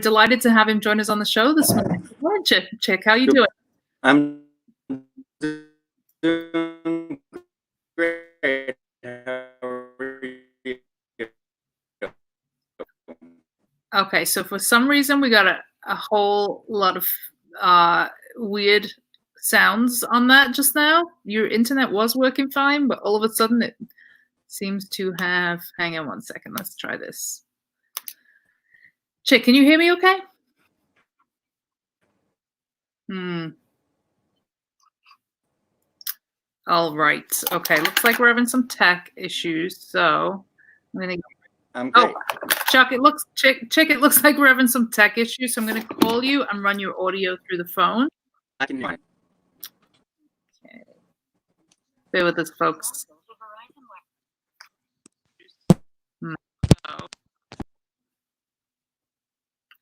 delighted to have him join us on the show this morning. Good morning, Chick. How you doing? I'm doing great. How are you? Okay, so for some reason we got a whole lot of weird sounds on that just now. Your internet was working fine, but all of a sudden it seems to have... Hang on one second. Let's try this. Chick, can you hear me okay? All right. Okay, looks like we're having some tech issues, so I'm gonna... I'm great. Oh, Chick, it looks like we're having some tech issues, so I'm gonna call you and run your audio through the phone. I can hear you. Okay. Bear with us, folks.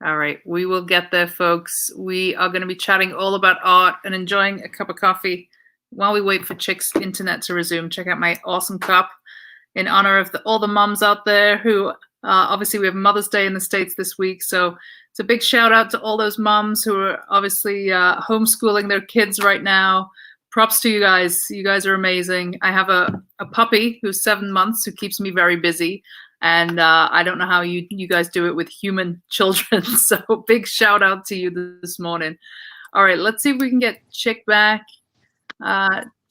All right, we will get there, folks. We are going to be chatting all about art and enjoying a cup of coffee while we wait for Chick's internet to resume. Check out my awesome cup in honor of all the moms out there who, obviously we have Mother's Day in the States this week. So it's a big shout out to all those moms who are obviously homeschooling their kids right now. Props to you guys. You guys are amazing. I have a puppy who's 7 months who keeps me very busy. And I don't know how you guys do it with human children. So big shout out to you this morning. All right, let's see if we can get Chick back.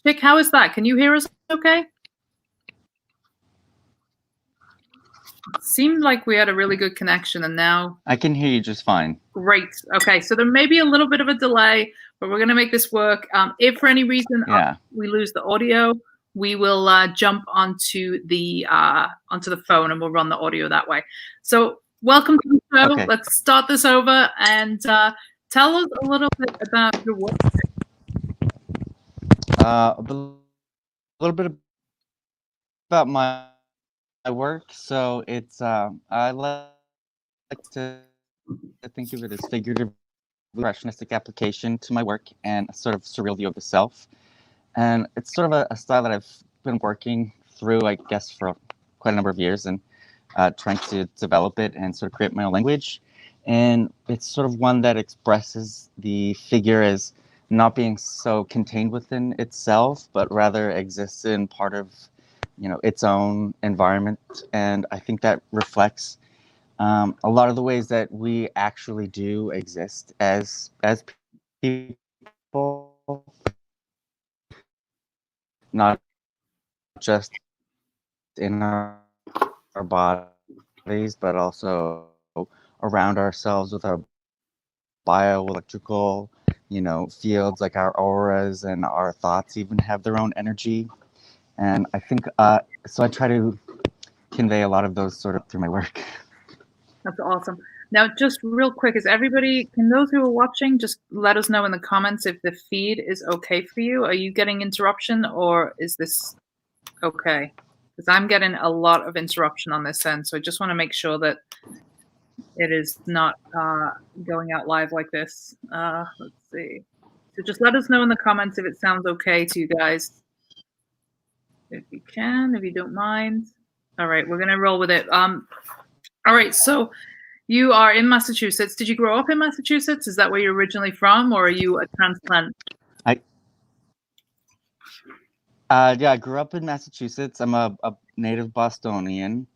Chick, how is that? Can you hear us okay? It seemed like we had a really good connection, and now... I can hear you just fine. Great. Okay, so there may be a little bit of a delay, but we're going to make this work. If for any reason we lose the audio, we will jump onto the phone and we'll run the audio that way. So welcome to the show. Okay. Let's start this over and tell us a little bit about your work. A little bit about my work. So it's I like to think of it as figurative impressionistic application to my work and a sort of surreal view of the self. And it's sort of a style that I've been working through, I guess, for quite a number of years and trying to develop it and sort of create my own language. And it's sort of one that expresses the figure as not being so contained within itself, but rather exists in part of, its own environment. And I think that reflects a lot of the ways that we actually do exist as people. Not just in our bodies, but also around ourselves with our bioelectrical, fields, like our auras and our thoughts even have their own energy. And I think, so I try to convey a lot of those sort of through my work. That's awesome. Now, just real quick, can those who are watching just let us know in the comments if the feed is okay for you? Are you getting interruption or is this okay? Because I'm getting a lot of interruption on this end. So I just want to make sure that it is not going out live like this. Let's see. So just let us know in the comments if it sounds okay to you guys. If you can, if you don't mind. All right, we're going to roll with it. All right, so you are in Massachusetts. Did you grow up in Massachusetts? Is that where you're originally from, or are you a transplant? I grew up in Massachusetts. I'm a native Bostonian,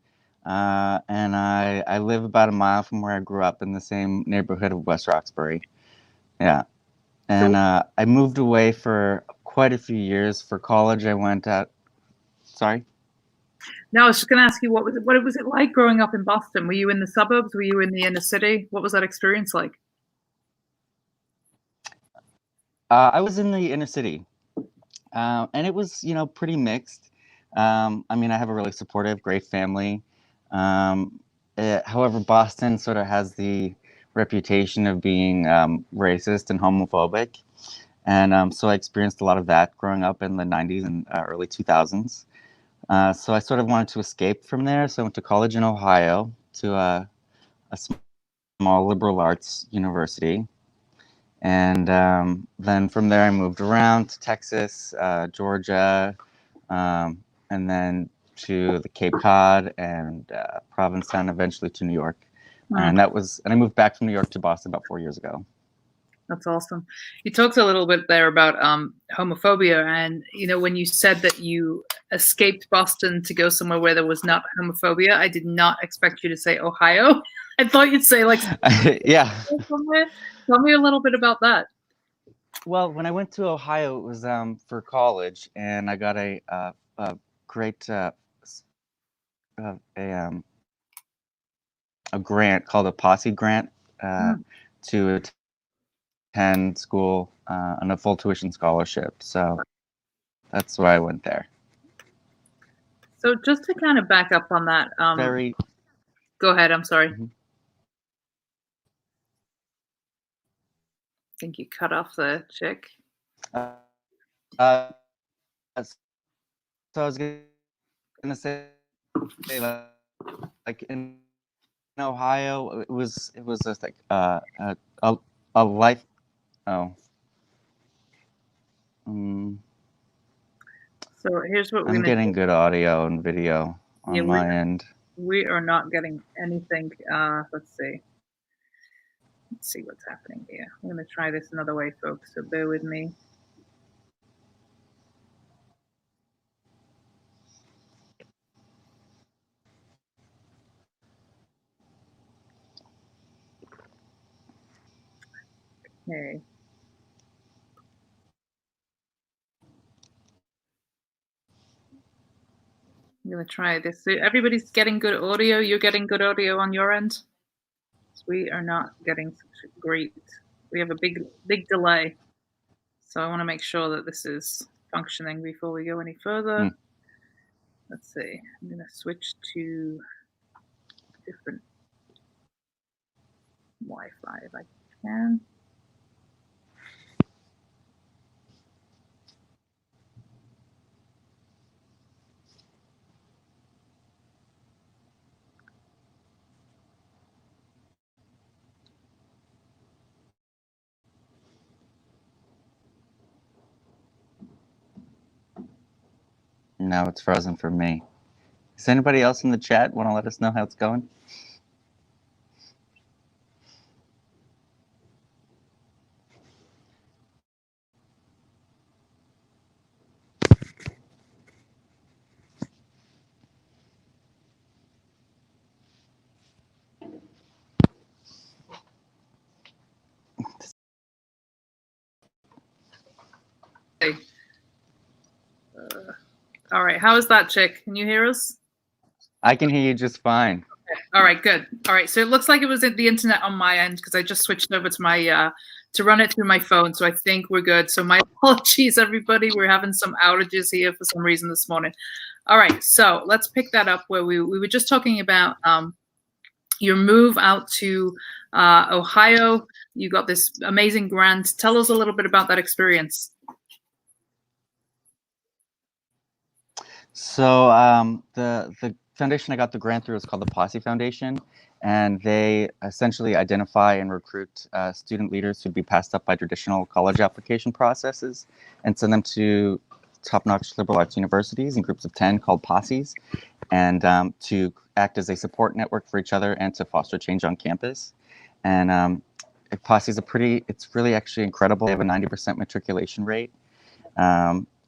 and I live about a mile from where I grew up in the same neighborhood of West Roxbury. Yeah, and I moved away for quite a few years for college. I went at... Sorry? No, I was just going to ask you, what was it like growing up in Boston? Were you in the suburbs? Were you in the inner city? What was that experience like? I was in the inner city, and it was, pretty mixed. I have a really supportive, great family. However, Boston sort of has the reputation of being racist and homophobic. And so I experienced a lot of that growing up in the 90s and early 2000s. So I sort of wanted to escape from there. So I went to college in Ohio to a small liberal arts university. And then from there I moved around to Texas, Georgia, and then to the Cape Cod and Provincetown, eventually to New York. And I moved back from New York to Boston about 4 years ago. That's awesome. You talked a little bit there about homophobia, and when you said that you escaped Boston to go somewhere where there was not homophobia, I did not expect you to say Ohio. I thought you'd say like yeah. somewhere. Tell me a little bit about that. Well, when I went to Ohio, it was for college, and I got a great a grant called a Posse grant to attend school on a full tuition scholarship. So that's why I went there. So just to kind of back up on that, go ahead. I'm sorry. Mm-hmm. I think you cut off the Chick. So I was gonna say, like in Ohio, it was just like a life. Oh. So here's what we're I'm getting good audio and video on my end. We are not getting anything. Let's see. Let's see what's happening here. I'm going to try this another way, folks, so bear with me. Okay. I'm going to try this. So everybody's getting good audio. You're getting good audio on your end. We are not getting such great. We have a big delay. So I want to make sure that this is functioning before we go any further. Let's see. I'm going to switch to different Wi-Fi if I can. Now it's frozen for me. Does anybody else in the chat want to let us know how it's going? All right. How is that, Chick? Can you hear us? I can hear you just fine. Okay. All right, good. All right. So it looks like it was at the internet on my end because I just switched over to my to run it through my phone. So I think we're good. So my apologies, everybody. We're having some outages here for some reason this morning. All right. So let's pick that up where we were just talking about your move out to Ohio. You got this amazing grant. Tell us a little bit about that experience. So the foundation I got the grant through is called the Posse Foundation, and they essentially identify and recruit student leaders who'd be passed up by traditional college application processes and send them to top-notch liberal arts universities in groups of 10 called posses, and to act as a support network for each other and to foster change on campus. And posses it's really actually incredible. They have a 90% matriculation rate.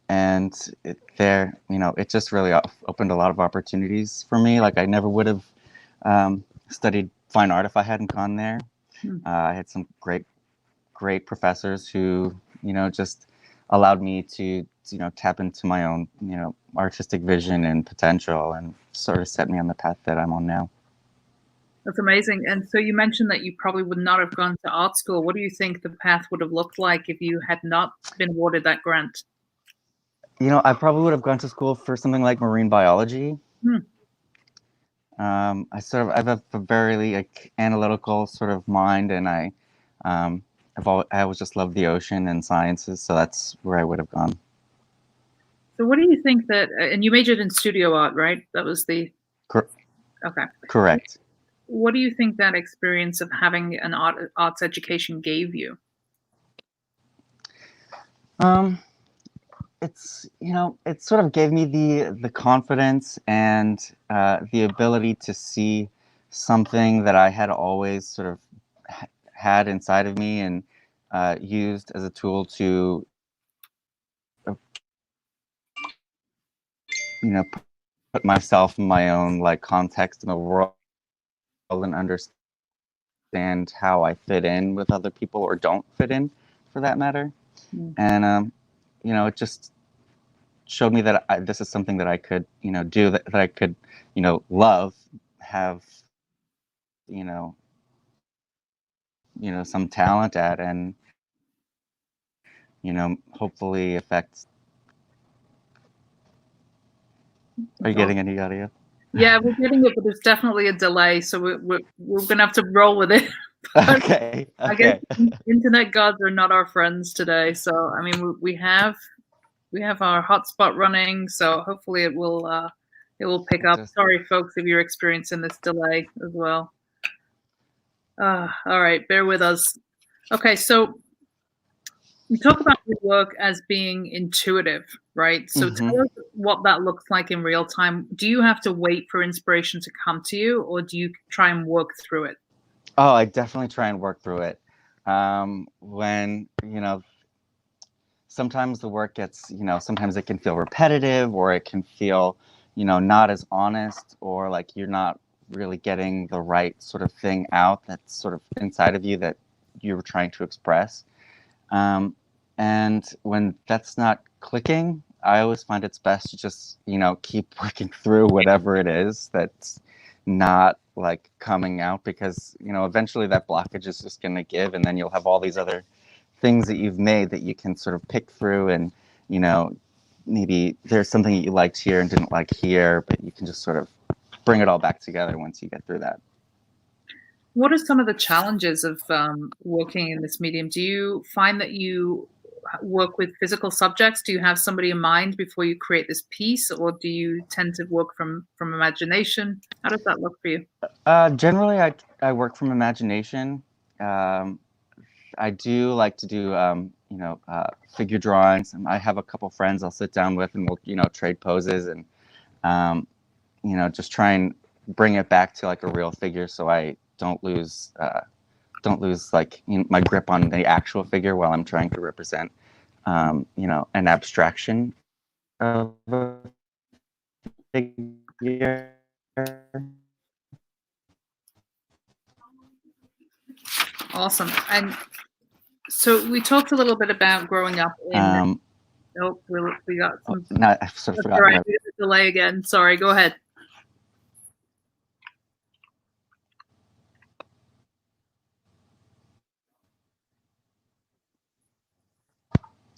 And it just really opened a lot of opportunities for me. Like I never would have studied fine art if I hadn't gone there. I had some great professors who, just allowed me to, tap into my own, artistic vision and potential and sort of set me on the path that I'm on now. That's amazing. And so you mentioned that you probably would not have gone to art school. What do you think the path would have looked like if you had not been awarded that grant? I probably would have gone to school for something like marine biology. I have a very analytical sort of mind, and I always just loved the ocean and sciences, so that's where I would have gone. So what do you think that, and you majored in studio art, right? That was the... Okay. Correct. What do you think that experience of having an arts education gave you? It sort of gave me the confidence and the ability to see something that I had always sort of had inside of me and used as a tool to, put myself in my own like context in the world and understand how I fit in with other people or don't fit in, for that matter. And it just showed me that this is something that I could, do, that I could, love, have, you know, some talent at, and hopefully affect. Are you getting any audio? Yeah, we're getting it, but there's definitely a delay, so we're gonna have to roll with it. Okay. I guess internet gods are not our friends today. So I mean, we have our hotspot running, so hopefully it will pick up. Sorry, folks, if you're experiencing this delay as well. All right, bear with us. Okay, so you talk about your work as being intuitive, right? So tell us what that looks like in real time. Do you have to wait for inspiration to come to you, or do you try and work through it? Oh, I definitely try and work through it. When, sometimes the work gets, sometimes it can feel repetitive, or it can feel, not as honest, or like you're not really getting the right sort of thing out that's sort of inside of you that you were trying to express. And when that's not clicking, I always find it's best to just, keep working through whatever it is that's not like coming out, because, eventually that blockage is just going to give, and then you'll have all these other things that you've made that you can sort of pick through, and, maybe there's something that you liked here and didn't like here, but you can just sort of bring it all back together once you get through that. What are some of the challenges of working in this medium? Do you find that you work with physical subjects? Do you have somebody in mind before you create this piece, or do you tend to work from imagination? How does that look for you? Generally, I work from imagination. I do like to do, figure drawings. I have a couple friends I'll sit down with, and we'll, trade poses, and, just try and bring it back to like a real figure, so I don't lose like my grip on the actual figure while I'm trying to represent, an abstraction of a figure. Awesome. And so we talked a little bit about growing up in. Oh, we got some. No, I sort of forgot. Right, we got the delay again. Sorry. Go ahead.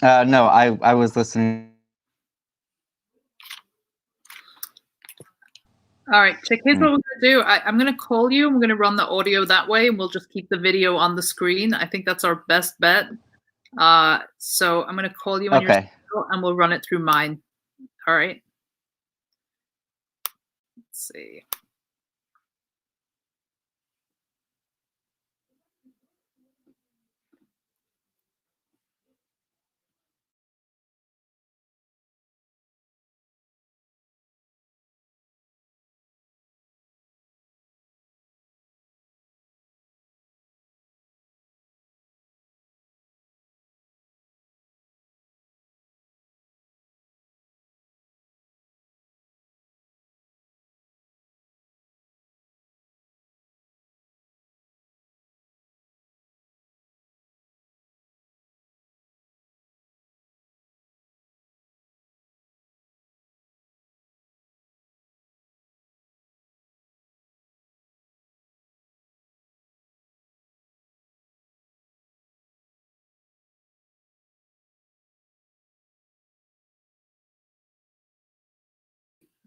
No, I was listening. All right, Chick, here's what we're going to do. I'm going to call you. We're going to run the audio that way, and we'll just keep the video on the screen. I think that's our best bet. So I'm going to call you on your schedule, and we'll run it through mine. All right. Let's see.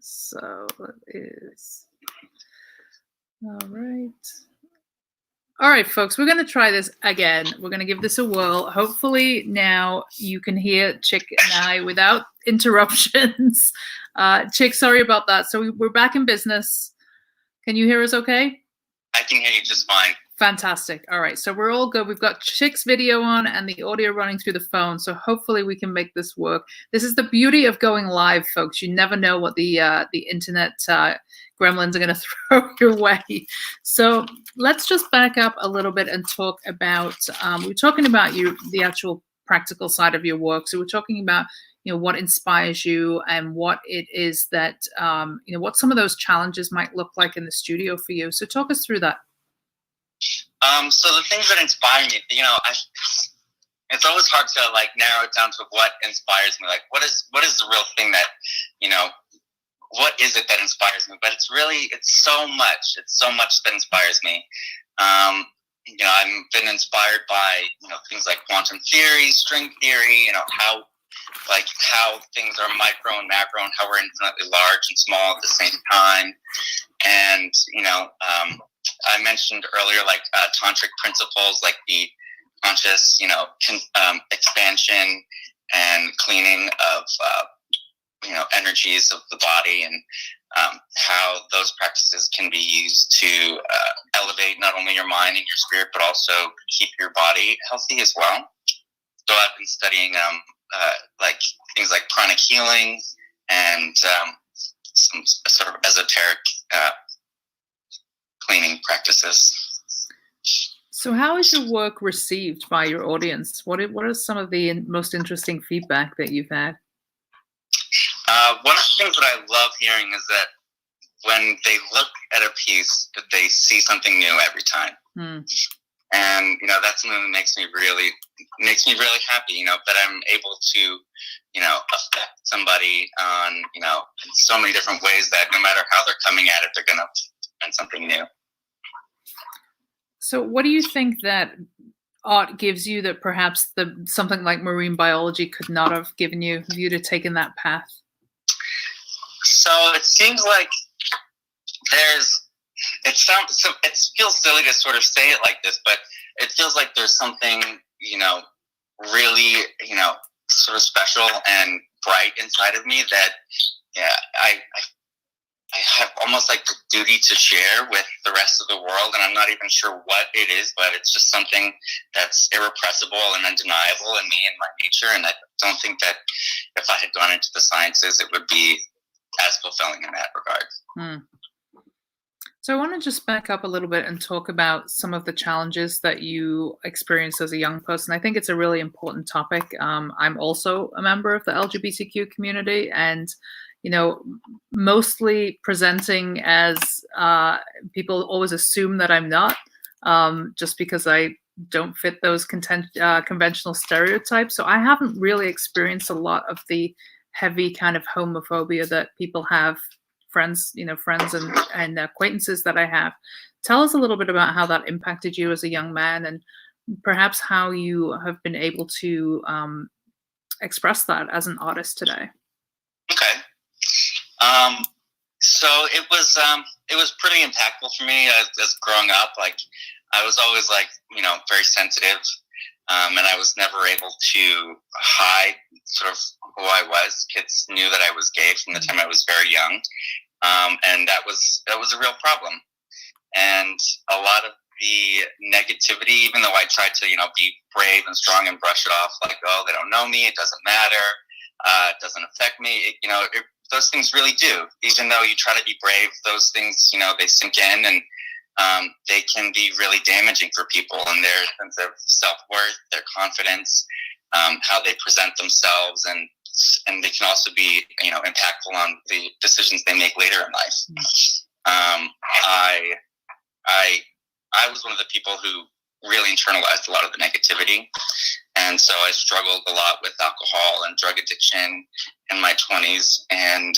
So it is. All right. All right, folks, we're going to try this again. We're going to give this a whirl. Hopefully now you can hear Chick and I without interruptions. Chick, sorry about that. So we're back in business. Can you hear us okay? I can hear you just fine. Fantastic. All right, so we're all good. We've got Chick's video on and the audio running through the phone, so hopefully we can make this work. This is the beauty of going live, folks. You never know what the internet gremlins are going to throw your way. So let's just back up a little bit and talk about. We're talking about the actual practical side of your work. So we're talking about what inspires you and what it is that what some of those challenges might look like in the studio for you. So talk us through that. So the things that inspire me, it's always hard to narrow it down to what inspires me. Like, what is the real thing that, what is it that inspires me? But it's so much. It's so much that inspires me. I've been inspired by, things like quantum theory, string theory, how things are micro and macro and how we're infinitely large and small at the same time. And, I mentioned earlier, tantric principles, like the conscious, expansion and cleaning of, energies of the body, and how those practices can be used to elevate not only your mind and your spirit, but also keep your body healthy as well. So I've been studying things like pranic healing and some sort of esoteric cleaning practices. So how is your work received by your audience? What are some of the most interesting feedback that you've had? One of the things that I love hearing is that when they look at a piece, that they see something new every time. And that's something that makes me really happy, that I'm able to affect somebody on in so many different ways that no matter how they're coming at it, they're gonna find something new. So what do you think that art gives you that perhaps something like marine biology could not have given you if you'd have taken that path? So it seems like it feels silly to sort of say it like this, but it feels like there's something, really, sort of special and bright inside of me that, I have almost like the duty to share with the rest of the world, and I'm not even sure what it is, but it's just something that's irrepressible and undeniable in me and my nature, and I don't think that if I had gone into the sciences, it would be as fulfilling in that regard. So I want to just back up a little bit and talk about some of the challenges that you experienced as a young person. I think it's a really important topic. I'm also a member of the LGBTQ community, and mostly presenting as people always assume that I'm not, just because I don't fit those conventional stereotypes. So I haven't really experienced a lot of the heavy kind of homophobia that people have, friends and acquaintances that I have. Tell us a little bit about how that impacted you as a young man, and perhaps how you have been able to express that as an artist today. Okay. So it was pretty impactful for me as growing up. Like, I was always very sensitive, and I was never able to hide sort of who I was. Kids knew that I was gay from the time I was very young, and that was a real problem. And a lot of the negativity, even though I tried to be brave and strong and brush it off, like, oh, they don't know me, it doesn't matter, it doesn't affect me. Those things really do. Even though you try to be brave, those things, they sink in, and they can be really damaging for people and their sense of self-worth, their confidence, how they present themselves, and they can also be, impactful on the decisions they make later in life. I was one of the people who really internalized a lot of the negativity. And so I struggled a lot with alcohol and drug addiction in my 20s. And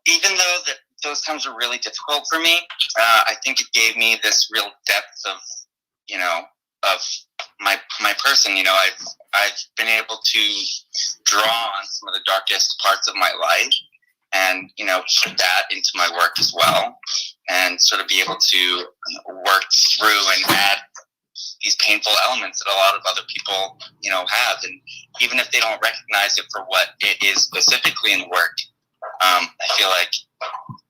even though those times were really difficult for me, I think it gave me this real depth of, of my person. I've been able to draw on some of the darkest parts of my life and, put that into my work as well, and sort of be able to work through and add these painful elements that a lot of other people, have. And even if they don't recognize it for what it is specifically in work, I feel like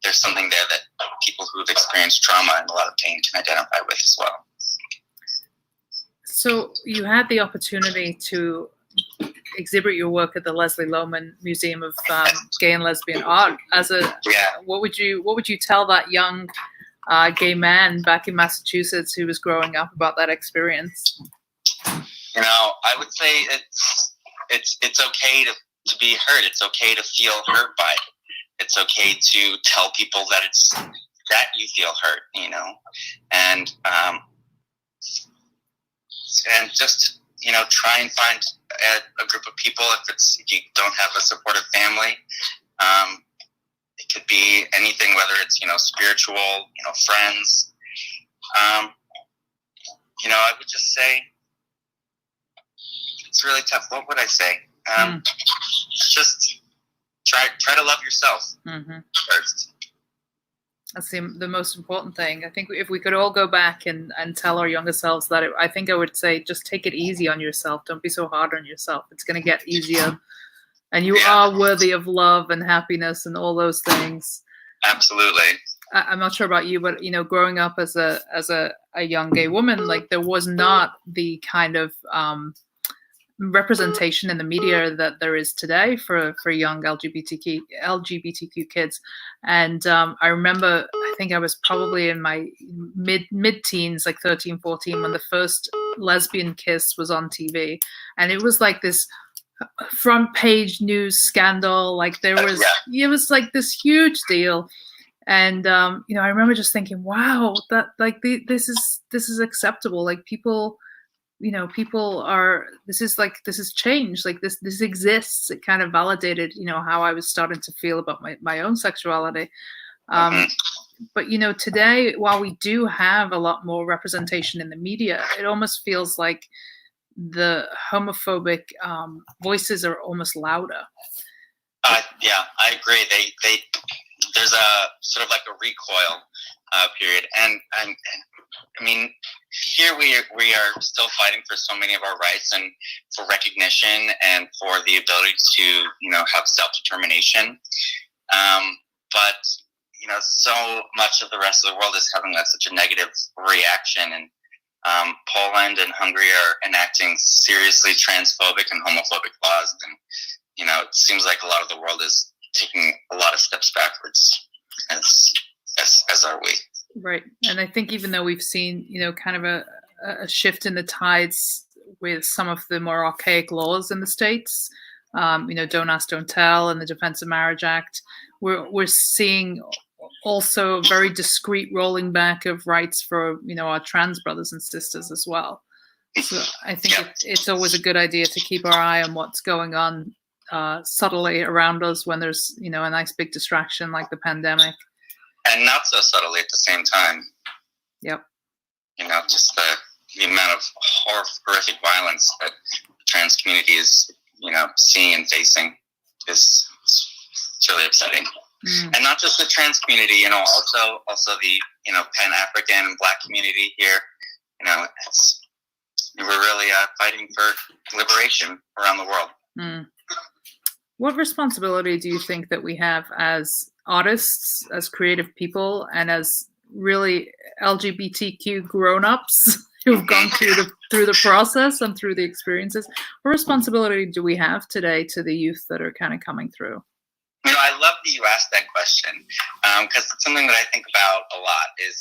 there's something there that people who've experienced trauma and a lot of pain can identify with as well. So you had the opportunity to exhibit your work at the Leslie Lohman Museum of Gay and Lesbian Art. What would you tell that young gay man back in Massachusetts who was growing up about that experience? I would say it's okay to be hurt. It's okay to feel hurt by it. It's okay to tell people that you feel hurt, and just try and find a group of people. If you don't have a supportive family, it could be anything, whether it's spiritual, friends. I would just say it's really tough. What would I say? Just try to love yourself first. That's the most important thing. I think if we could all go back and tell our younger selves that, I think I would say just take it easy on yourself. Don't be so hard on yourself. It's going to get easier. And you are worthy of love and happiness and all those things. Absolutely. I'm not sure about you, but growing up as a young gay woman, like there was not the kind of representation in the media that there is today for young LGBTQ kids. And I remember, I think I was probably in my mid-teens, like 13, 14, when the first lesbian kiss was on TV. And it was like this front page news scandal. Like it was like this huge deal. And, I remember just thinking, wow, that like this is acceptable. Like people are, this is change. Like this exists. It kind of validated, how I was starting to feel about my own sexuality. But, today, while we do have a lot more representation in the media, it almost feels like the homophobic voices are almost louder. Yeah, I agree. There's a sort of like a recoil period, and I mean, here we are still fighting for so many of our rights and for recognition and for the ability to have self-determination. But so much of the rest of the world is having such a negative reaction, and Poland and Hungary are enacting seriously transphobic and homophobic laws, and it seems like a lot of the world is taking a lot of steps backwards, as are we. Right. And I think even though we've seen, kind of a shift in the tides with some of the more archaic laws in the States, Don't Ask, Don't Tell and the Defense of Marriage Act, we're seeing also very discreet rolling back of rights for, our trans brothers and sisters as well. So I think it's always a good idea to keep our eye on what's going on subtly around us when there's, a nice big distraction like the pandemic. And not so subtly at the same time. Yep. Just the amount of horrific violence that the trans community is, seeing and facing is really upsetting. And not just the trans community, also the, Pan-African and Black community here. We're really fighting for liberation around the world. What responsibility do you think that we have as artists, as creative people, and as really LGBTQ grown-ups who've gone through the process and through the experiences? What responsibility do we have today to the youth that are kind of coming through? I love that you asked that question, because it's something that I think about a lot is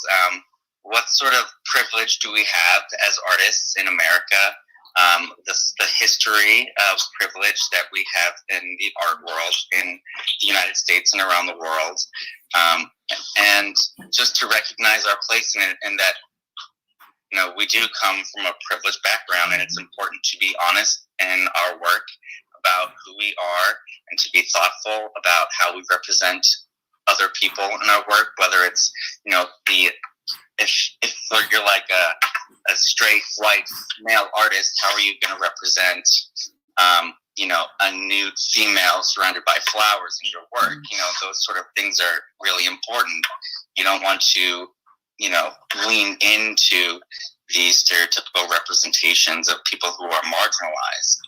what sort of privilege do we have as artists in America? The history of privilege that we have in the art world in the United States and around the world, and just to recognize our place in it, and that we do come from a privileged background, and it's important to be honest in our work about who we are and to be thoughtful about how we represent other people in our work, whether it's if you're like a straight white male artist, how are you going to represent a nude female surrounded by flowers in your work? Those sort of things are really important. You don't want to lean into these stereotypical representations of people who are marginalized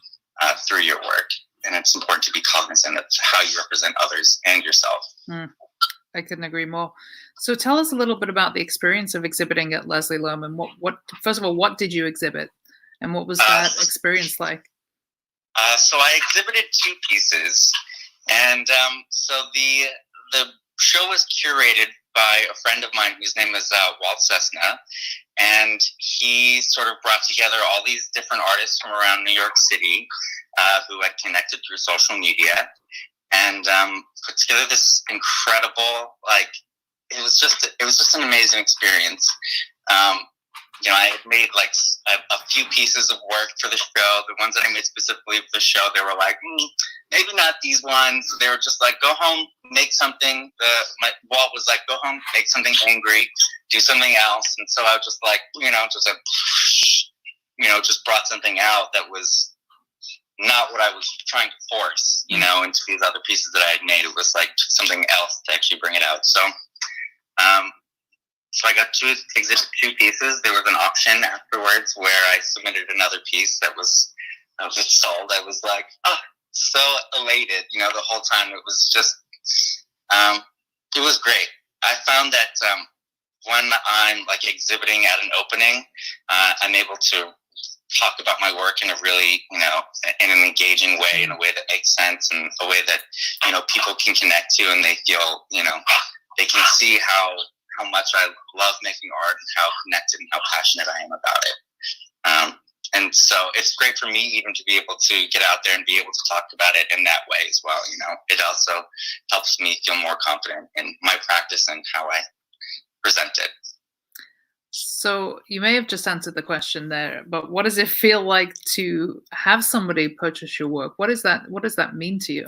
through your work. it's important to be cognizant of how you represent others and yourself. I couldn't agree more. So tell us a little bit about the experience of exhibiting at Leslie Lohman. What first of all, what did you exhibit, and what was that experience like? So I exhibited 2 pieces, and so the show was curated by a friend of mine whose name is Walt Cessna, and he sort of brought together all these different artists from around New York City who had connected through social media, and put together this incredible, like, it was just an amazing experience. I had made like a few pieces of work for the show. The ones that I made specifically for the show, they were like, maybe not these ones. They were just like, go home, make something. Walt was like, go home, make something angry, do something else. And so I was just like, just brought something out that was not what I was trying to force, into these other pieces that I had made. It was like something else to actually bring it out. So, so I got to exhibit 2 pieces. There was an auction afterwards where I submitted another piece that was sold. I was like, so elated, the whole time. It was just, it was great. I found that when I'm like exhibiting at an opening, I'm able to talk about my work in a really, in an engaging way, in a way that makes sense, and a way that, people can connect to, and they feel, they can see how much I love making art and how connected and how passionate I am about it. And so it's great for me even to be able to get out there and be able to talk about it in that way as well. It also helps me feel more confident in my practice and how I present it. So you may have just answered the question there, but what does it feel like to have somebody purchase your work? What does that mean to you?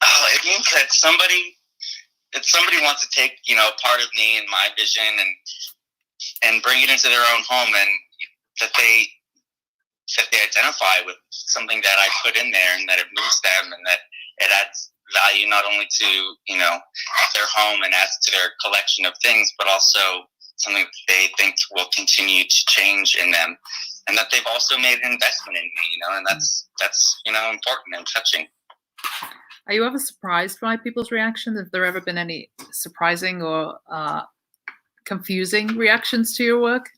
Oh, it means that somebody wants to take, part of me and my vision and bring it into their own home, and that they identify with something that I put in there, and that it moves them, and that it adds value not only to, their home and adds to their collection of things, but also something that they think will continue to change in them, and that they've also made an investment in me, and that's important and touching. Are you ever surprised by people's reactions? Have there ever been any surprising or confusing reactions to your work?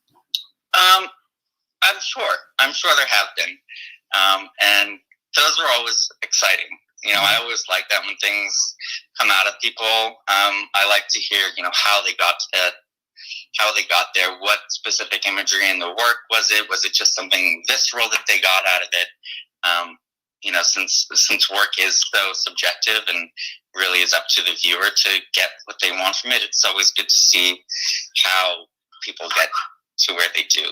I'm sure there have been. And those are always exciting. I always like that when things come out of people. I like to hear, how they got there, what specific imagery in the work was it? Was it just something visceral that they got out of it? Since work is so subjective and really is up to the viewer to get what they want from it, it's always good to see how people get to where they do.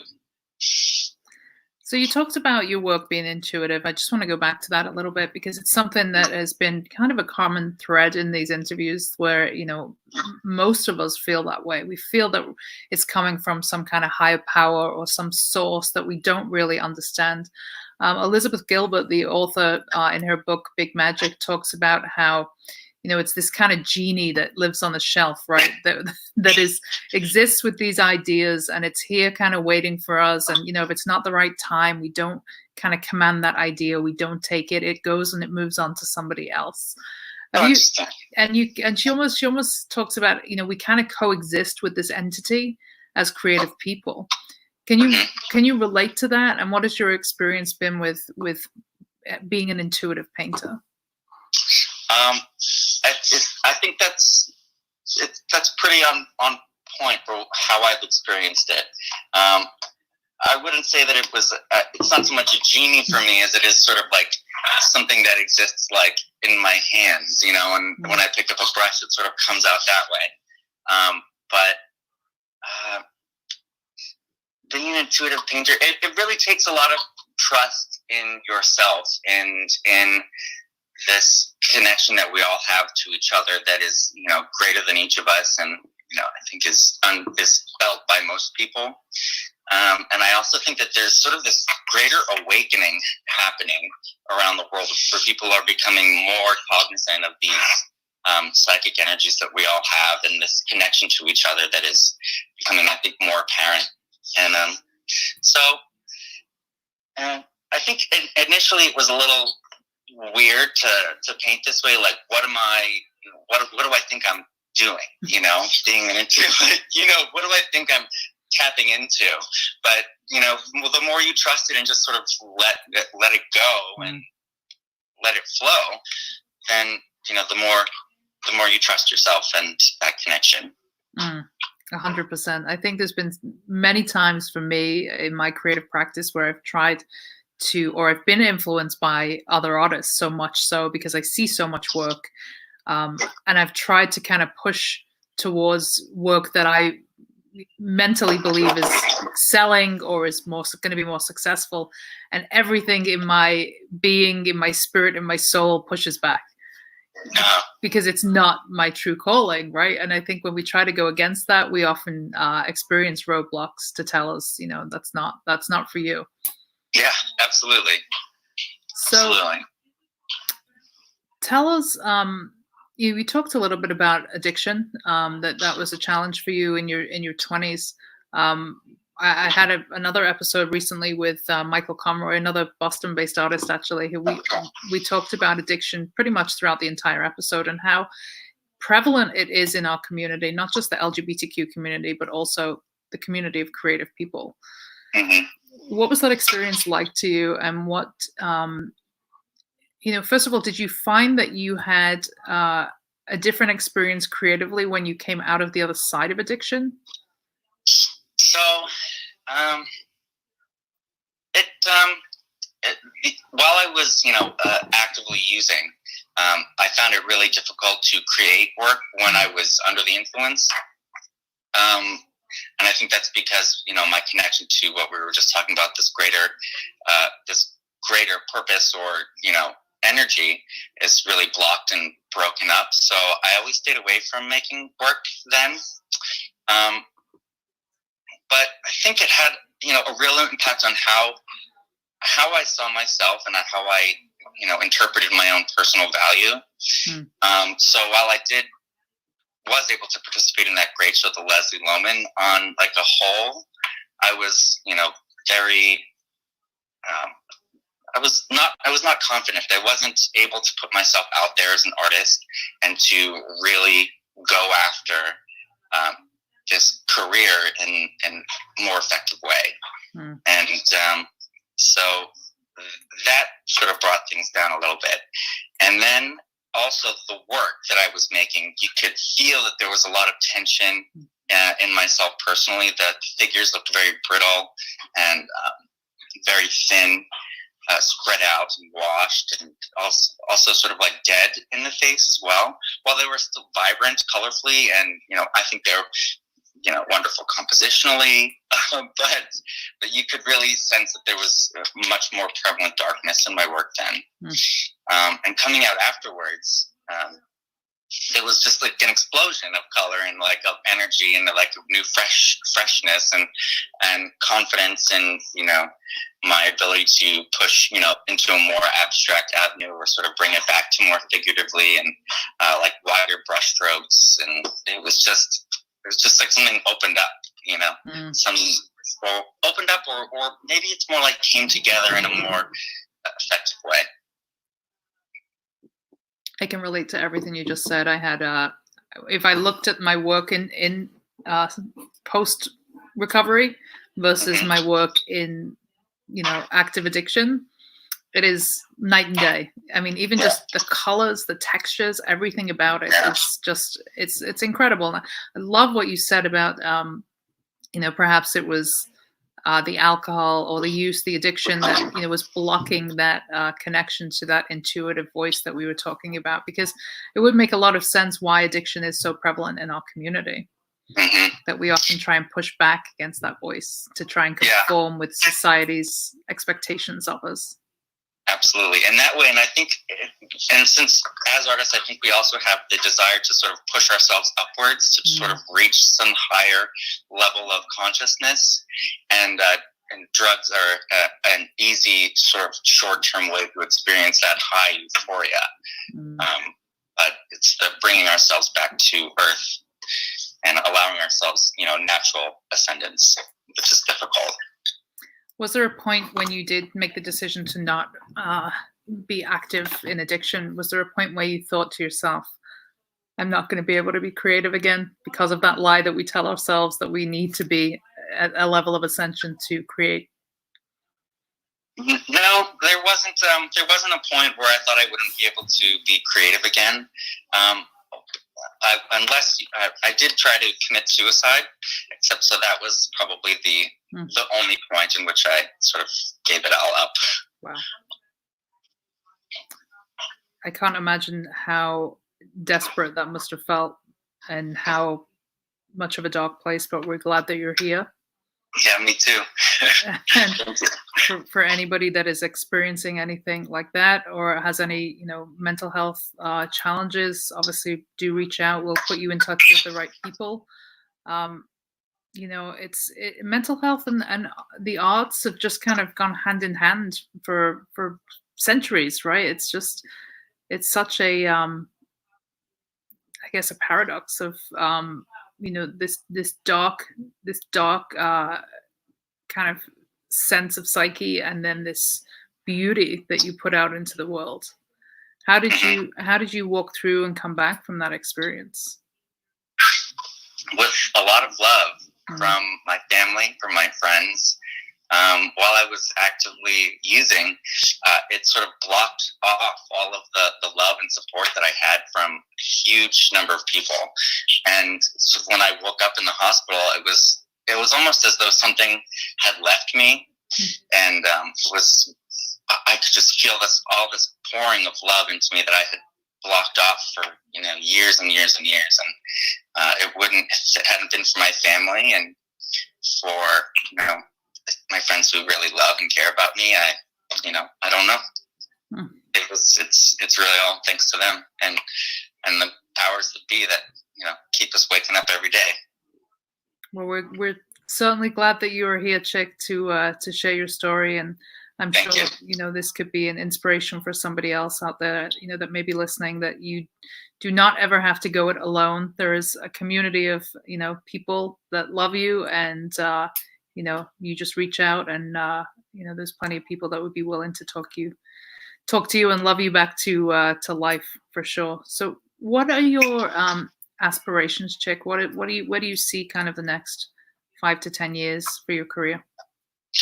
So you talked about your work being intuitive. I just want to go back to that a little bit, because it's something that has been kind of a common thread in these interviews where, most of us feel that way. We feel that it's coming from some kind of higher power or some source that we don't really understand. Elizabeth Gilbert, the author, in her book Big Magic, talks about how, it's this kind of genie that lives on the shelf, right? That exists with these ideas, and it's here kind of waiting for us. And, if it's not the right time, we don't kind of command that idea. We don't take it. It goes and it moves on to somebody else. And she almost talks about, we kind of coexist with this entity as creative people. Can you relate to that? And what has your experience been with being an intuitive painter? I think that's pretty on point for how I've experienced it. I wouldn't say that it was. It's not so much a genie for me as it is sort of like something that exists like in my hands, And when I pick up a brush, it sort of comes out that way. But being an intuitive painter, it really takes a lot of trust in yourself and in this connection that we all have to each other that is, greater than each of us, and I think is felt by most people. And I also think that there's sort of this greater awakening happening around the world, where people are becoming more cognizant of these psychic energies that we all have, and this connection to each other that is becoming, I think, more apparent. And I think initially it was a little weird to paint this way. Like, what do I think I'm doing? Being into, what do I think I'm tapping into? But the more you trust it and just sort of let it go and let it flow, then the more you trust yourself and that connection. 100%. I think there's been many times for me in my creative practice where I've tried to, or I've been influenced by other artists so much so because I see so much work, and I've tried to kind of push towards work that I mentally believe is selling or is going to be more successful, and everything in my being, in my spirit, in my soul pushes back because it's not my true calling, right? And I think when we try to go against that, we often experience roadblocks to tell us, that's not for you. Yeah, absolutely. So absolutely. Tell us, we talked a little bit about addiction, that was a challenge for you in your 20s. I had another episode recently with Michael Conroy, another Boston-based artist, actually, who we talked about addiction pretty much throughout the entire episode and how prevalent it is in our community, not just the LGBTQ community, but also the community of creative people. Mm-hmm. What was that experience like to you? And what, first of all, did you find that you had a different experience creatively when you came out of the other side of addiction? So, while I was, actively using, I found it really difficult to create work when I was under the influence. And I think that's because, my connection to what we were just talking about, this greater purpose or, energy is really blocked and broken up. So I always stayed away from making work then. But I think it had, a real impact on how I saw myself and how I, interpreted my own personal value. So while I was able to participate in that great show, the Leslie Lohman, on like a whole, I was, very, I was not confident. I wasn't able to put myself out there as an artist and to really go after this career in a more effective way. And so that sort of brought things down a little bit. And then also the work that I was making, you could feel that there was a lot of tension in myself personally. The figures looked very brittle and very thin, spread out and washed, and also sort of like dead in the face as well. While they were still vibrant colorfully, and I think they're wonderful compositionally, but you could really sense that there was much more prevalent darkness in my work then. And coming out afterwards, it was just like an explosion of color and like of energy and like new freshness and confidence and my ability to push into a more abstract avenue or sort of bring it back to more figuratively and like wider brushstrokes. And it was just like something opened up, opened up, or maybe it's more like came together in a more effective way. I can relate to everything you just said. I had, if I looked at my work in post recovery versus my work in, active addiction, it is night and day. I mean, even just the colors, the textures, everything about it is just, it's incredible. And I love what you said about, perhaps it was the alcohol or the use, the addiction that, was blocking that connection to that intuitive voice that we were talking about, because it would make a lot of sense why addiction is so prevalent in our community. That we often try and push back against that voice to try and conform with society's expectations of us. Absolutely. And that way, and I think, and since as artists, I think we also have the desire to sort of push ourselves upwards to sort of reach some higher level of consciousness, and drugs are an easy sort of short-term way to experience that high euphoria. But it's the bringing ourselves back to earth and allowing ourselves, natural ascendance, which is difficult. Was there a point when you did make the decision to not be active in addiction, was there a point where you thought to yourself, I'm not going to be able to be creative again because of that lie that we tell ourselves that we need to be at a level of ascension to create? No, there wasn't. There wasn't a point where I thought I wouldn't be able to be creative again. I did try to commit suicide, except so that was probably the only point in which I sort of gave it all up. Wow. I can't imagine how desperate that must have felt and how much of a dark place, but we're glad that you're here. Yeah, me too. And for anybody that is experiencing anything like that or has any, mental health challenges, obviously do reach out. We'll put you in touch with the right people. Mental health and the arts have just kind of gone hand in hand for centuries, right? It's such a, I guess, a paradox of, this dark kind of sense of psyche, and then this beauty that you put out into the world. How did you walk through and come back from that experience? With a lot of love from my family, from my friends. While I was actively using, it sort of blocked off all of the love and support that I had from a huge number of people. And so when I woke up in the hospital, it was almost as though something had left me, and I could just feel all this pouring of love into me that I had blocked off for years and years and years. And if it hadn't been for my family and for my friends who really love and care about me, I don't know. It's really all thanks to them and the powers that be that keep us waking up every day. Well, we're certainly glad that you are here, Chick, to share your story, and I'm Thank sure you. This could be an inspiration for somebody else out there that may be listening, that you do not ever have to go it alone. There is a community of people that love you, and you just reach out, and there's plenty of people that would be willing to talk to you and love you back to life, for sure. So what are your aspirations, Chick? Where do you see kind of the next 5 to 10 years for your career?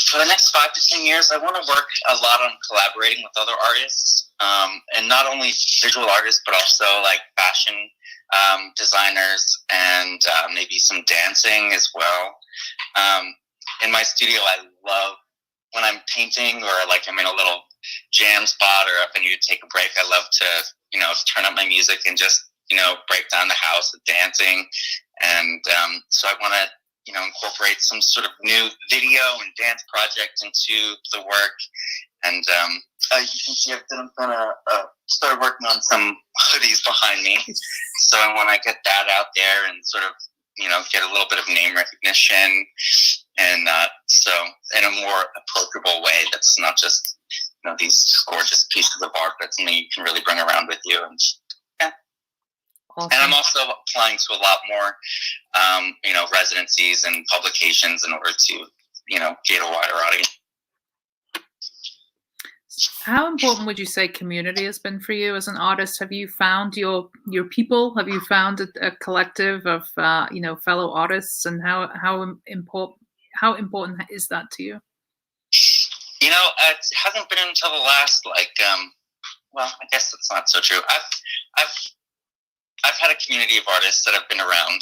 For the next 5 to 10 years, I want to work a lot on collaborating with other artists, and not only visual artists, but also like fashion designers and maybe some dancing as well. In my studio, I love when I'm painting or like I'm in a little jam spot, or if I need to take a break, I love to, turn up my music and just, break down the house with dancing. And so I want to, incorporate some sort of new video and dance project into the work. And you can see I've started working on some hoodies behind me. So I want to get that out there and sort of, get a little bit of name recognition, and so in a more approachable way that's not just these gorgeous pieces of art, but something you can really bring around with you. And Awesome. And I'm also applying to a lot more residencies and publications in order to get a wider audience. How important would you say community has been for you as an artist? Have you found your people? Have you found a collective of fellow artists? And how important is that to you? It hasn't been until the last I guess that's not so true. I've had a community of artists that have been around.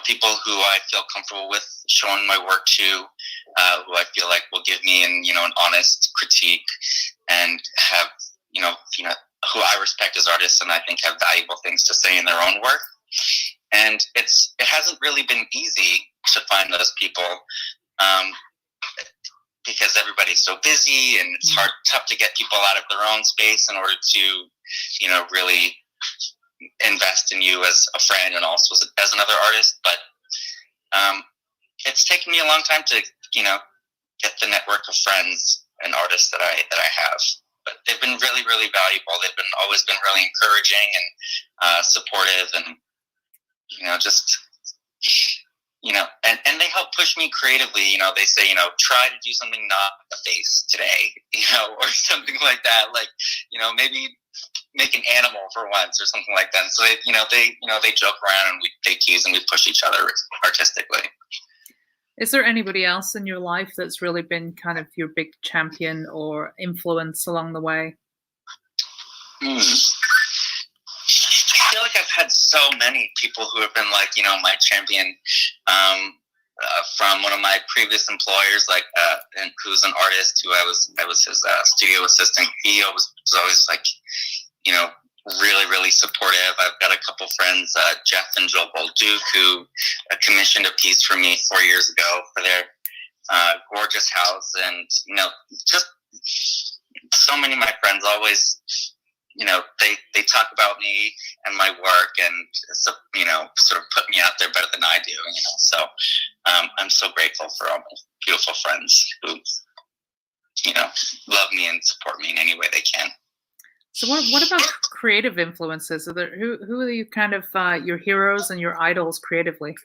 People who I feel comfortable with showing my work to, who I feel like will give me an honest critique, and have who I respect as artists and I think have valuable things to say in their own work. And it hasn't really been easy to find those people, because everybody's so busy, and it's tough to get people out of their own space in order to really invest in you as a friend and also as another artist. But it's taken me a long time to get the network of friends and artists that I have. But they've been really, really valuable. They've always been really encouraging and supportive, and and they help push me creatively. They say, try to do something not a face today, or something like that. Like, maybe make an animal for once or something like that. And so they joke around and they tease and we push each other artistically. Is there anybody else in your life that's really been kind of your big champion or influence along the way? I feel like I've had so many people who have been like, my champion, from one of my previous employers, like, and who's an artist who I was his studio assistant. He was always like, really, really supportive. I've got a couple friends, Jeff and Joel Bolduc, who commissioned a piece for me 4 years ago for their gorgeous house. And, just so many of my friends always, they talk about me and my work and, sort of put me out there better than I do, So I'm so grateful for all my beautiful friends who, love me and support me in any way they can. So what about creative influences? Who are you kind of your heroes and your idols creatively?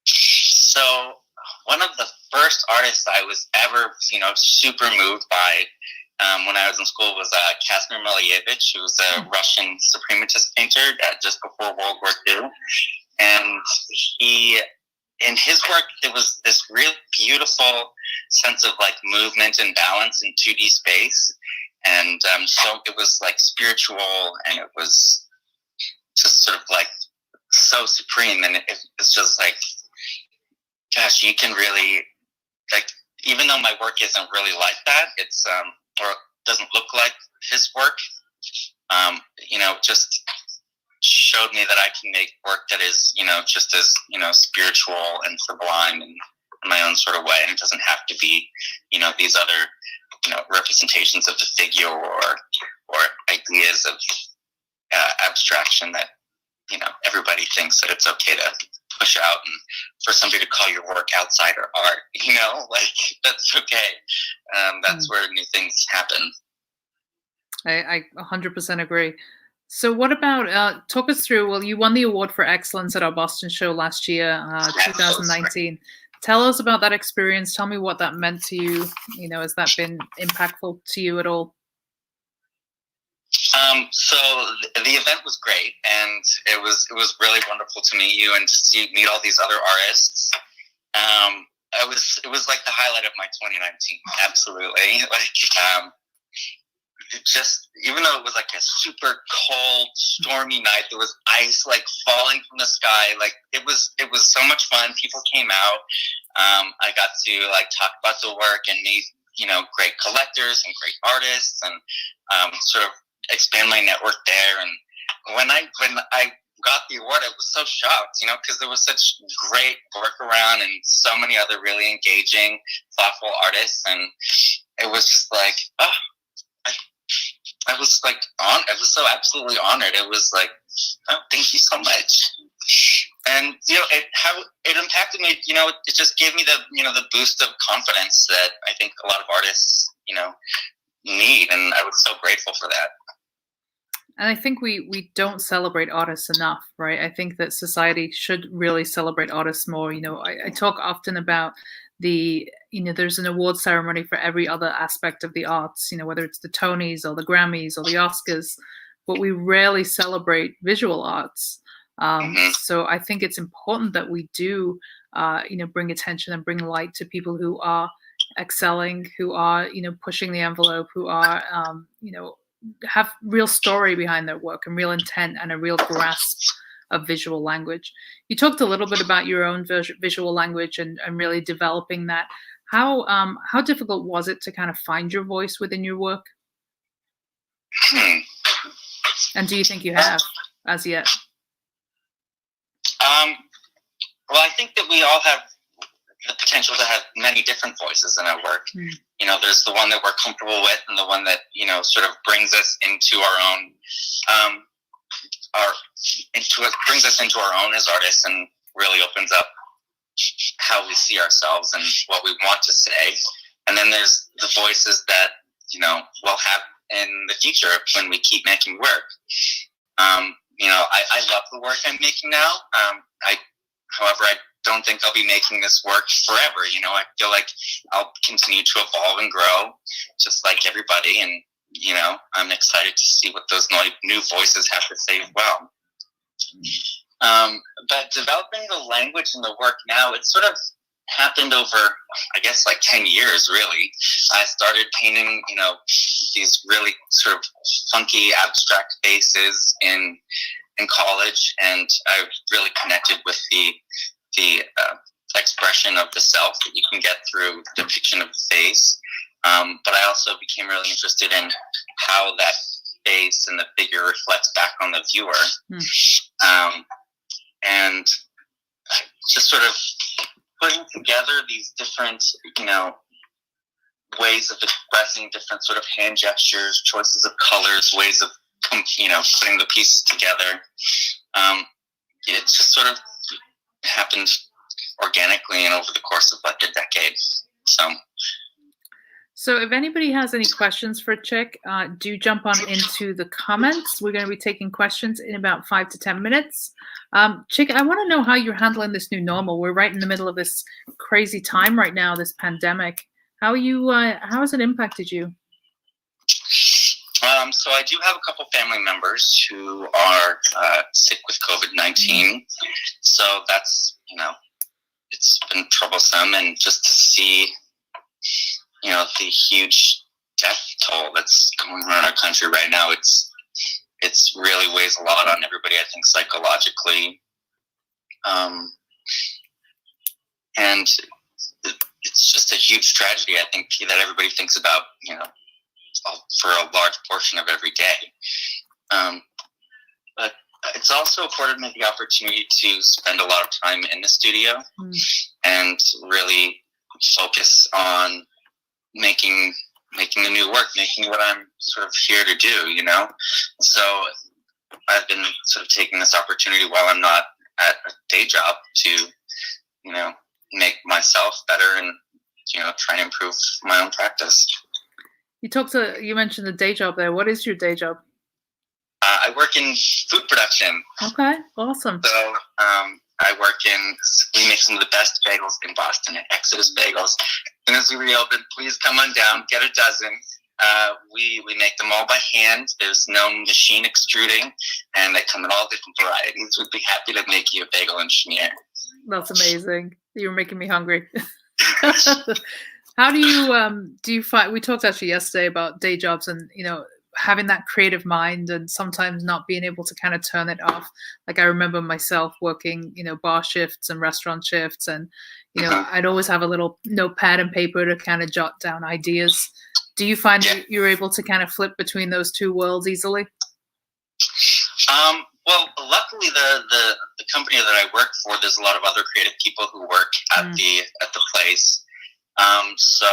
So one of the first artists I was ever, super moved by when I was in school was Kazimir Malevich, who was a Russian suprematist painter just before World War II. And in his work, there was this real beautiful sense of like movement and balance in 2D space. And so it was like spiritual, and it was just sort of like so supreme. And it's just like, gosh, you can really, like, even though my work isn't really like that, it's or doesn't look like his work, just showed me that I can make work that is, just as, spiritual and sublime in my own sort of way. And it doesn't have to be, these other, representations of the figure or ideas of abstraction that, everybody thinks that it's okay to push out, and for somebody to call your work outsider art, like that's okay. That's where new things happen. I 100% agree. So what about, talk us through, well, you won the award for excellence at our Boston show last year, 2019. Tell us about that experience. Tell me what that meant to you. Has that been impactful to you at all? So the event was great, and it was really wonderful to meet you and to meet all these other artists. It was like the highlight of my 2019. Absolutely. Like, just, even though it was like a super cold, stormy night, there was ice like falling from the sky. Like it was so much fun. People came out. I got to like talk about the work and meet, great collectors and great artists, and sort of expand my network there. And when I got the award, I was so shocked, because there was such great work around and so many other really engaging, thoughtful artists. And it was just like, I was like, I was so absolutely honored. It was like, oh, thank you so much. And, how it impacted me, it just gave me the boost of confidence that I think a lot of artists, need. And I was so grateful for that. And I think we don't celebrate artists enough, right? I think that society should really celebrate artists more. I talk often about there's an award ceremony for every other aspect of the arts, whether it's the Tonys or the Grammys or the Oscars, but we rarely celebrate visual arts. So I think it's important that we do, bring attention and bring light to people who are excelling, who are, pushing the envelope, who are, have real story behind their work and real intent and a real grasp of visual language. You talked a little bit about your own visual language and really developing that. How difficult was it to kind of find your voice within your work? And do you think you have as yet? Well, I think that we all have the potential to have many different voices in our work. There's the one that we're comfortable with, and the one that, sort of brings us into our own, brings us into our own as artists, and really opens up how we see ourselves and what we want to say. And then there's the voices that, we'll have in the future when we keep making work. I love the work I'm making now. However, I don't think I'll be making this work forever. You know, I feel like I'll continue to evolve and grow, just like everybody. And you know, I'm excited to see what those new voices have to say as well. But developing the language and the work now, it sort of happened over, I guess, like 10 years, really. I started painting, you know, these really sort of funky, abstract faces in college, and I really connected with the expression of the self that you can get through depiction of the face. But I also became really interested in how that face and the figure reflects back on the viewer. And just sort of putting together these different, you know, ways of expressing different sort of hand gestures, choices of colors, ways of, you know, putting the pieces together. It just sort of happened organically and over the course of like a decade. So if anybody has any questions for Chick, do jump on into the comments. We're going to be taking questions in about 5 to 10 minutes. Chick, I want to know how you're handling this new normal. We're right in the middle of this crazy time right now, this pandemic. How has it impacted you? So I do have a couple family members who are sick with COVID-19. So that's, you know, it's been troublesome, and just to see, you know, the huge death toll that's going on in our country right now, it's really weighs a lot on everybody, I think, psychologically. And it's just a huge tragedy, I think, that everybody thinks about, you know, for a large portion of every day. But it's also afforded me the opportunity to spend a lot of time in the studio and really focus on making the new work, making what I'm sort of here to do, you know? So I've been sort of taking this opportunity while I'm not at a day job to, you know, make myself better and, you know, try and improve my own practice. You mentioned the day job there. What is your day job? I work in food production. Okay, awesome. So we make some of the best bagels in Boston at Exodus Bagels. As soon as we reopen, please come on down, get a dozen. We make them all by hand. There's no machine extruding, and they come in all different varieties. We'd be happy to make you a bagel and schmear. That's amazing. You're making me hungry. How do you find, we talked actually yesterday about day jobs and, you know, having that creative mind and sometimes not being able to kind of turn it off. Like I remember myself working, you know, bar shifts and restaurant shifts, and, you know, I'd always have a little notepad and paper to kind of jot down ideas. Do you find that you're able to kind of flip between those two worlds easily? Well, luckily the company that I work for, there's a lot of other creative people who work at the place. So,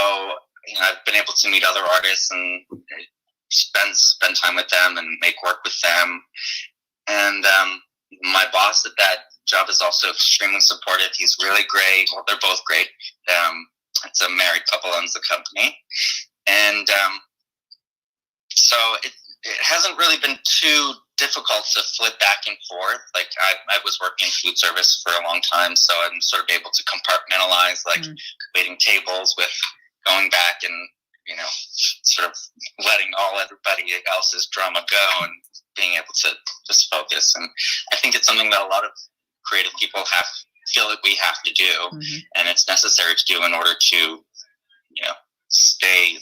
you know, I've been able to meet other artists and spend time with them and make work with them. And my boss at that job is also extremely supportive. He's really great. Well, they're both great. It's a married couple owns the company. And so it hasn't really been too difficult to flip back and forth. Like I was working in food service for a long time, so I'm sort of able to compartmentalize, like waiting tables with going back and, you know, sort of letting everybody else's drama go and being able to just focus. And I think it's something that a lot of creative people feel that we have to do, and it's necessary to do in order to, you know, stay,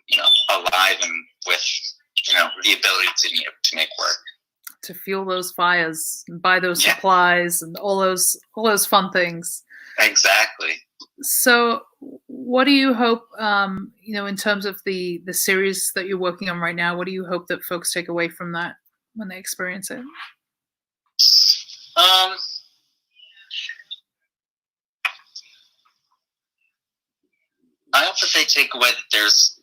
you know, alive and with, you know, the ability to make work, to fuel those fires and buy those supplies and all those fun things. Exactly. So what do you hope, you know, in terms of the series that you're working on right now, what do you hope that folks take away from that when they experience it? I hope that they take away that there's,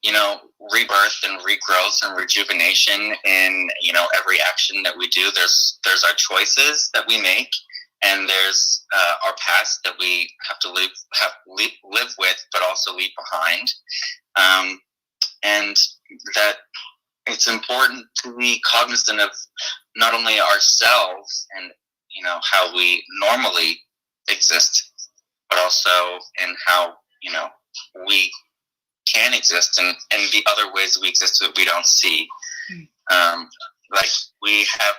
you know, rebirth and regrowth and rejuvenation in, you know, every action that we do. There's our choices that we make, and there's our past that we have to live with, but also leave behind. And that it's important to be cognizant of not only ourselves and, how we normally exist, but also in how, we can exist and the other ways we exist that we don't see. Like we have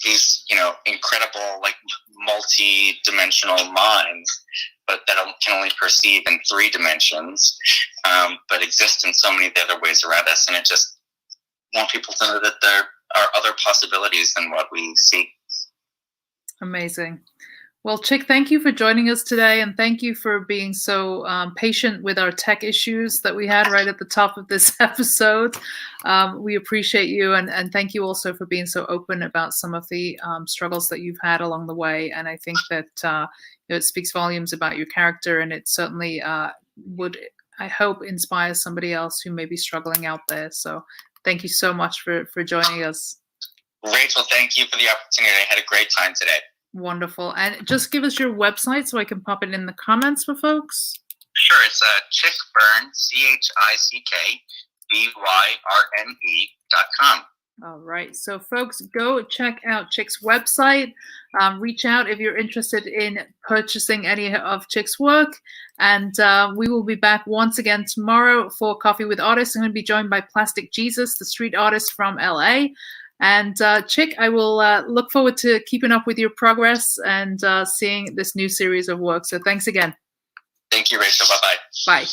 these, incredible, like multi-dimensional minds, but that can only perceive in 3 dimensions, but exist in so many of the other ways around us. And it just want people to know that there are other possibilities than what we see. Amazing. Well, Chick, thank you for joining us today, and thank you for being so patient with our tech issues that we had right at the top of this episode. We appreciate you, and thank you also for being so open about some of the struggles that you've had along the way. And I think that it speaks volumes about your character, and it certainly would, I hope, inspire somebody else who may be struggling out there. So thank you so much for joining us. Rachel, thank you for the opportunity. I had a great time today. Wonderful. And just give us your website so I can pop it in the comments for folks. Sure. It's Chick Byrne, ChickByrne.com. All right. So folks, go check out Chick's website. Reach out if you're interested in purchasing any of Chick's work. And we will be back once again tomorrow for Coffee with Artists. I'm going to be joined by Plastic Jesus, the street artist from LA. And Chick, I will look forward to keeping up with your progress and seeing this new series of work. So thanks again. Thank you, Rachel. Bye-bye. Bye.